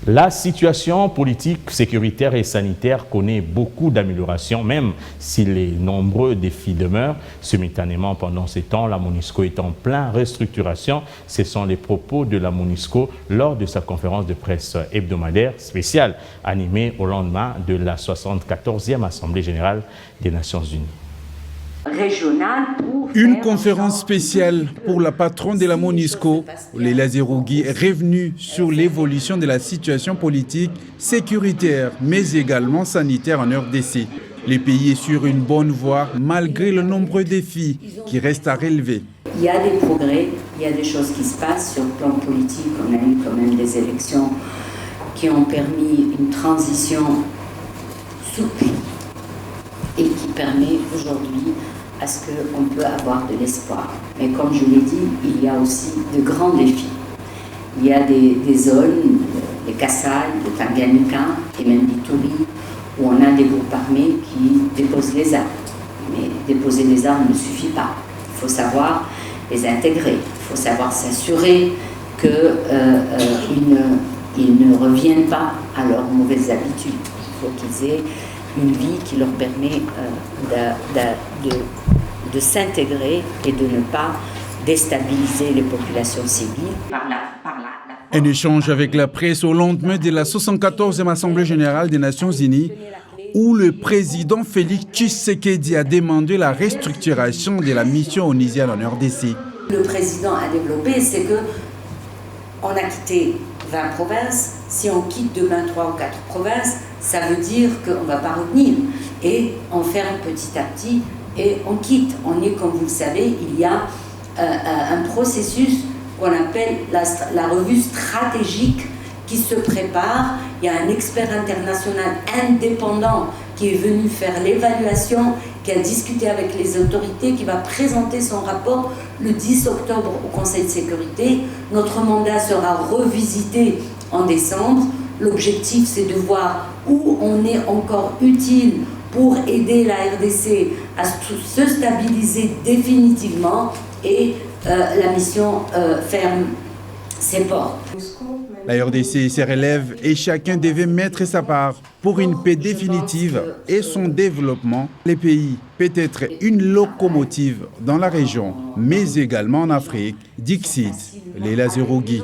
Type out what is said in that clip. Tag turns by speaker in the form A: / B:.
A: La situation politique, sécuritaire et sanitaire connaît beaucoup d'améliorations, même si les nombreux défis demeurent. Simultanément, pendant ces temps, la MONUSCO est en pleine restructuration. Ce sont les propos de la MONUSCO lors de sa conférence de presse hebdomadaire spéciale animée au lendemain de la 74e Assemblée générale des Nations unies.
B: Une conférence spéciale pour la patronne de la MONUSCO, Leila Zerougui, est revenue sur l'évolution de la situation politique, sécuritaire, mais également sanitaire en RDC. Le pays est sur une bonne voie malgré le nombreux défis qui restent à relever.
C: Il y a des progrès, il y a des choses qui se passent sur le plan politique. On a eu quand même des élections qui ont permis une transition souple et qui permet aujourd'hui à ce qu'on peut avoir de l'espoir. Mais comme je l'ai dit, il y a aussi de grands défis. Il y a des zones, les Kassai, le Tanganyika et même l'Ituri, où on a des groupes armés qui déposent les armes. Mais déposer les armes ne suffit pas. Il faut savoir les intégrer. Il faut savoir s'assurer qu'ils ne reviennent pas à leurs mauvaises habitudes. Il faut qu'ils aient une vie qui leur permet de s'intégrer et de ne pas déstabiliser les populations civiles.
B: Un échange avec la presse au lendemain de la 74e Assemblée générale des Nations unies, où le président Félix Tshisekedi a demandé la restructuration de la mission onusienne en RDC.
C: Le président a développé, c'est qu'on a quitté 20 provinces. Si on quitte demain 3 ou 4 provinces, ça veut dire qu'on ne va pas retenir. Et on ferme petit à petit et on quitte. On est, comme vous le savez, il y a un processus qu'on appelle la revue stratégique qui se prépare. Il y a un expert international indépendant qui est venu faire l'évaluation, qui a discuté avec les autorités, qui va présenter son rapport le 10 octobre au Conseil de sécurité. Notre mandat sera revisité en décembre. L'objectif, c'est de voir où on est encore utile pour aider la RDC à se stabiliser définitivement et la mission ferme ses portes.
B: La RDC se relève et chacun devait mettre sa part pour une paix définitive et son développement. Le pays peut être une locomotive dans la région, mais également en Afrique. Dixit, Leila Zerougui.